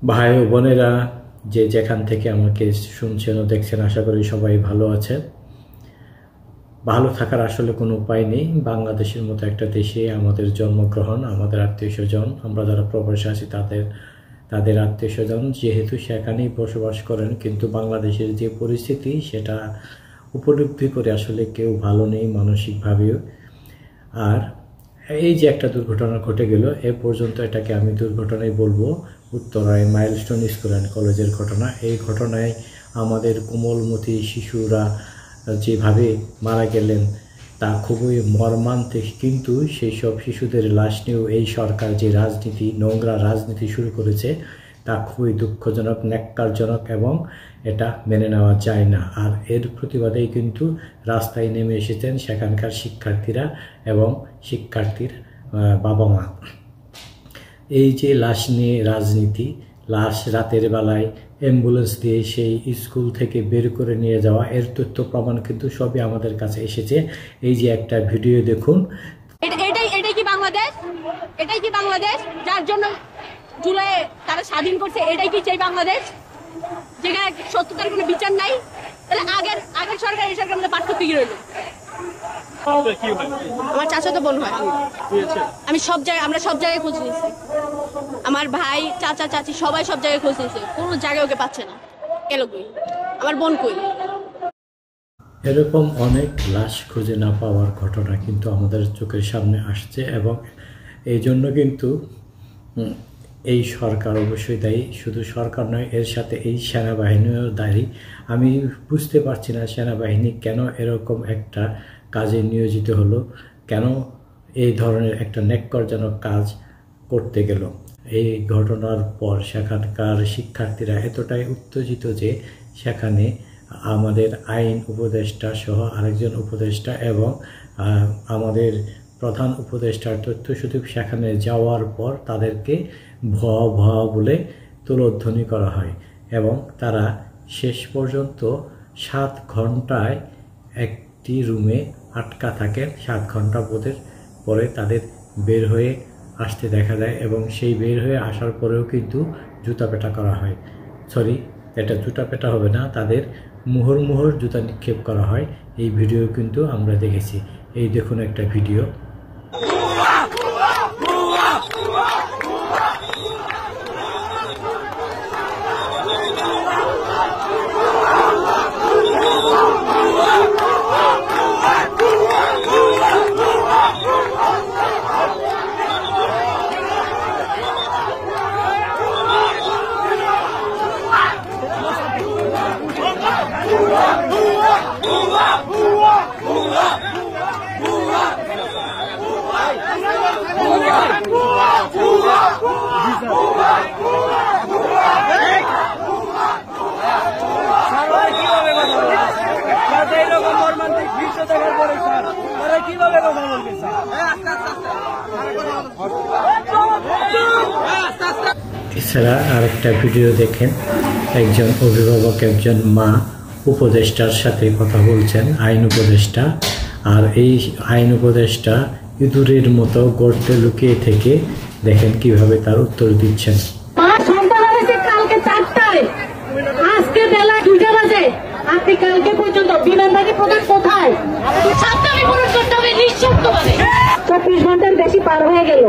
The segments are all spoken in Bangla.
ভাই ও বোনেরা যে যেখান থেকে আমাকে শুনছেন ও দেখছেন, আশা করি সবাই ভালো আছেন। ভালো থাকার আসলে কোনো উপায় নেই। বাংলাদেশের মতো একটা দেশে আমাদের জন্মগ্রহণ, আমাদের আত্মীয়স্বজন, আমরা যারা প্রবাসে আছি তাদের আত্মীয়স্বজন যেহেতু সেখানেই বসবাস করেন, কিন্তু বাংলাদেশের যে পরিস্থিতি সেটা উপলব্ধি করে আসলে কেউ ভালো নেই মানসিকভাবেও। আর এই যে একটা দুর্ঘটনা ঘটে গেল, এ পর্যন্ত এটাকে আমি দুর্ঘটনাই বলবো। উত্তরায় মাইলস্টোন স্কুল অ্যান্ড কলেজের ঘটনা। এই ঘটনায় আমাদের কোমলমতি শিশুরা যেভাবে মারা গেলেন তা খুবই মর্মান্তিক, কিন্তু সেই সব শিশুদের লাশ নিয়েও এই সরকার যে রাজনীতি, নোংরা রাজনীতি শুরু করেছে তা খুবই দুঃখজনক, ন্যাক্কারজনক এবং এটা মেনে নেওয়া যায় না। আর এর প্রতিবাদেই কিন্তু রাস্তায় নেমে এসেছেন সেখানকার শিক্ষার্থীরা এবং শিক্ষার্থীর বাবা মা। এই যে লাশ নিয়ে রাজনীতি, লাশ রাতের বেলায় অ্যাম্বুলেন্স দিয়ে সেই স্কুল থেকে বের করে নিয়ে যাওয়া, এর তথ্য প্রমাণ কিন্তু সবই আমাদের কাছে এসেছে। এই যে একটা ভিডিও দেখুন। এটাই কি বাংলাদেশ? এটাই কি বাংলাদেশ যার জন্য জুলাই তারা স্বাধীন করছে? এটাই কি সেই বাংলাদেশ যেখানে সত্যতার কোনো বিচার নাই? তাহলে আগের সরকার এই সরকারের মধ্যে পার্থক্য কি রইল? আমার চাচাতো বোন হয়। আমরা সব জায়গায় খোঁজ নিয়েছি। আমার ভাই, চাচা, চাচি সবাই সব জায়গায় খোঁজ নিয়েছে, কোনো জায়গায় ওকে পাচ্ছে না। গেল কই? আমার বোন কই? এরকম অনেক লাশ খুঁজে না পাওয়ার ঘটনা কিন্তু আমাদের চোখের সামনে আসছে, এবং এই জন্য কিন্তু এই সরকার অবশ্যই দায়ী। শুধু সরকার নয়, এর সাথে এই সেনাবাহিনীও দায়ী। আমি বুঝতে পারছি না সেনাবাহিনী কেন এরকম একটা কাজে নিয়োজিত হলো, কেন এই ধরনের একটা ন্যাক্কারজনক কাজ করতে গেল। এই ঘটনার পর সেখানকার শিক্ষার্থীরা এতটাই উত্তেজিত যে সেখানে আমাদের আইন উপদেষ্টা সহ আরেকজন উপদেষ্টা এবং আমাদের প্রধান উপদেষ্টার তথ্য সচিব সেখানে যাওয়ার পর তাদেরকে ভুয়া বলে তুলোধ্বনি করা হয়, এবং তারা শেষ পর্যন্ত 7 ঘন্টায় একটি রুমে আটকা থাকেন। 7 ঘন্টা পরে তাদের বের হয়ে আসতে দেখা যায়, এবং সেই বের হয়ে আসার পরেও কিন্তু জুতা পেটা করা হয়। এটা জুতা পেটা হবে না, তাদের মুহুর্মুহুর জুতা নিক্ষেপ করা হয়। এই ভিডিও কিন্তু আমরা দেখেছি। এই দেখুন একটা ভিডিও। এছাড়া আরেকটা ভিডিও দেখেন, একজন অভিভাবক, একজন মা উপদেষ্টার সাথে কথা বলছেন, আইন উপদেষ্টা। আর এই আইন উপদেষ্টা ইঁদুরের মতো গর্তে লুকিয়ে থেকে দেখেন কিভাবে তার উত্তর দিচ্ছেন। কালকে 4টায়, আজকে বেলা 2টা বাজে, আপনি কালকে পর্যন্ত বিমানবাহী প্রধান কোথায়? 24 ঘন্টার বেশি পার হয়ে গেল।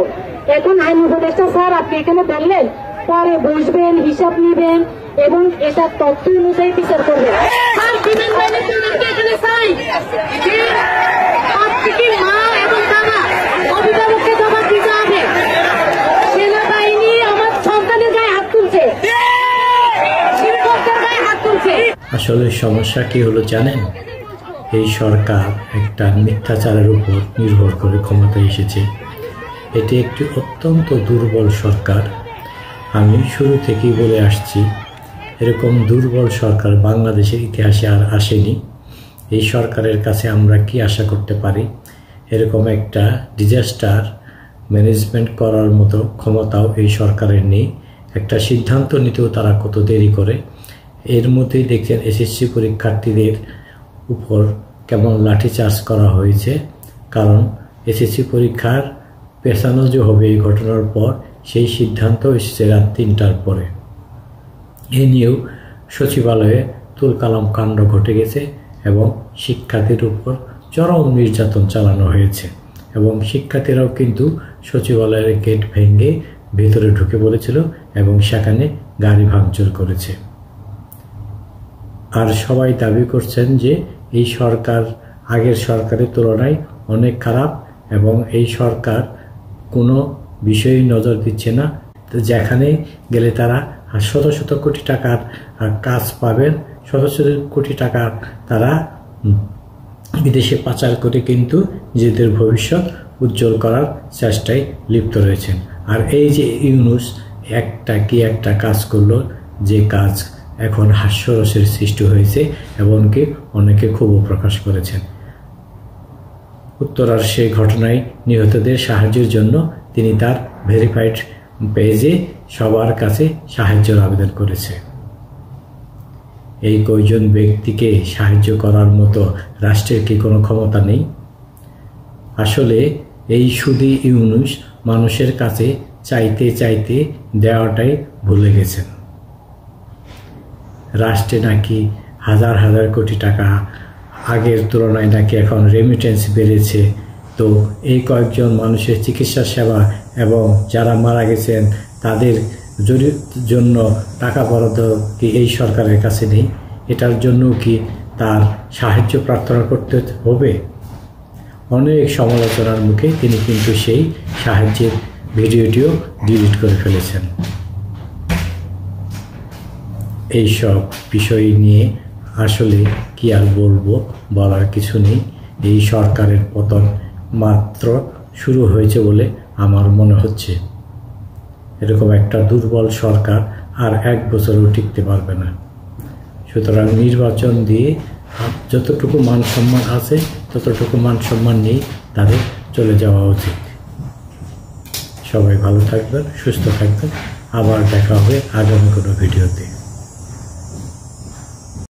এখন আইন উপদেষ্টা স্যার, আপনি এখানে বললেন পরে বসবেন, হিসাব নেবেন এবং এটা তথ্য অনুযায়ী বিচার করবেন। বিমানবাহিনীর প্রধানকে এখানে চাই, আপনি কি মা এবং বাবা অভিভাবককে জবাব দিতে হবে। সেনাবাহিনী আমার সন্তানের গায়ে হাত তুলছে, শিক্ষকদের গায়ে হাত তুলছে। আসলে সমস্যা কি হলো জানেন? এই সরকার একটা মিথ্যাচারের উপর নির্ভর করে ক্ষমতায় এসেছে। এটি একটি অত্যন্ত দুর্বল সরকার। আমি শুরু থেকেই বলে আসছি, এরকম দুর্বল সরকার বাংলাদেশের ইতিহাসে আর আসেনি। এই সরকারের কাছে আমরা কি আশা করতে পারি? এরকম একটা ডিজাস্টার ম্যানেজমেন্ট করার মতো ক্ষমতাও এই সরকারের নেই। একটা সিদ্ধান্ত নিতেও তারা কত দেরি করে। এর মধ্যেই দেখছেন এসএসসি পরীক্ষার্থীদের উপর কেমন লাঠিচার্জ করা হয়েছে, কারণ এসএসসি পরীক্ষার পেছানো যে হবে এই ঘটনার পর, সেই সিদ্ধান্ত এসেছে রাত 3টার পরে। এ নিয়েও সচিবালয়ে তুলকালাম কাণ্ড ঘটে গেছে এবং শিক্ষার্থীর উপর চরম নির্যাতন চালানো হয়েছে এবং শিক্ষার্থীরাও কিন্তু সচিবালয়ের গেট ভেঙে ভেতরে ঢুকে পড়েছিল এবং সেখানে গাড়ি ভাঙচুর করেছে। আর সবাই দাবি করছেন যে এই সরকার আগের সরকারের তুলনায় অনেক খারাপ এবং এই সরকার কোনো বিষয়ে নজর দিচ্ছে না। যেখানে গেলে তারা শত শত কোটি টাকার কাজ পাবেন, শত শত কোটি টাকা তারা বিদেশে পাচার করে কিন্তু নিজেদের ভবিষ্যৎ উজ্জ্বল করার চেষ্টায় লিপ্ত রয়েছেন। আর এই যে ইউনূস একটা কাজ করলো, যে কাজ এখন হাস্যরসের সৃষ্টি হয়েছে এমনকি অনেকে ক্ষোভও প্রকাশ করেছেন। উত্তরার সেই ঘটনায় নিহতদের সাহায্যের জন্য তিনি তার ভেরিফাইড পেজে সবার কাছে সাহায্যের আবেদন করেছে। এই কয়জন ব্যক্তিকে সাহায্য করার মতো রাষ্ট্রের কি কোনো ক্ষমতা নেই? আসলে এই সুদী ইউনূস মানুষের কাছে চাইতে চাইতে দেওয়াটাই ভুলে গেছেন। রাষ্ট্রে নাকি হাজার হাজার কোটি টাকা, আগের তুলনায় নাকি এখন রেমিটেন্স বেড়েছে। তো এই কয়েকজন মানুষের চিকিৎসা সেবা এবং যারা মারা গেছেন তাদের জন্য টাকা বরাদ্দ কি এই সরকারের কাছে নেই? এটার জন্য কি তার সাহায্য প্রার্থনা করতে হবে? অনেক সমালোচনার মুখে তিনি কিন্তু সেই সাহায্যের ভিডিওটিও ডিলিট করে ফেলেছেন। এইসব বিষয় নিয়ে আসলে কি আর বলবো, বলার কিছু নেই। এই সরকারের পতন মাত্র শুরু হয়েছে বলে আমার মনে হচ্ছে। এরকম একটা দুর্বল সরকার আর 1 বছরও টিকতে পারবে না। সুতরাং নির্বাচন দিয়ে যতটুকু মান সম্মান আছে ততটুকু মান সম্মান নিয়ে তাদের চলে যাওয়া উচিত। সবাই ভালো থাকবেন, সুস্থ থাকবেন। আবার দেখা হবে আগামী কোনো ভিডিওতে।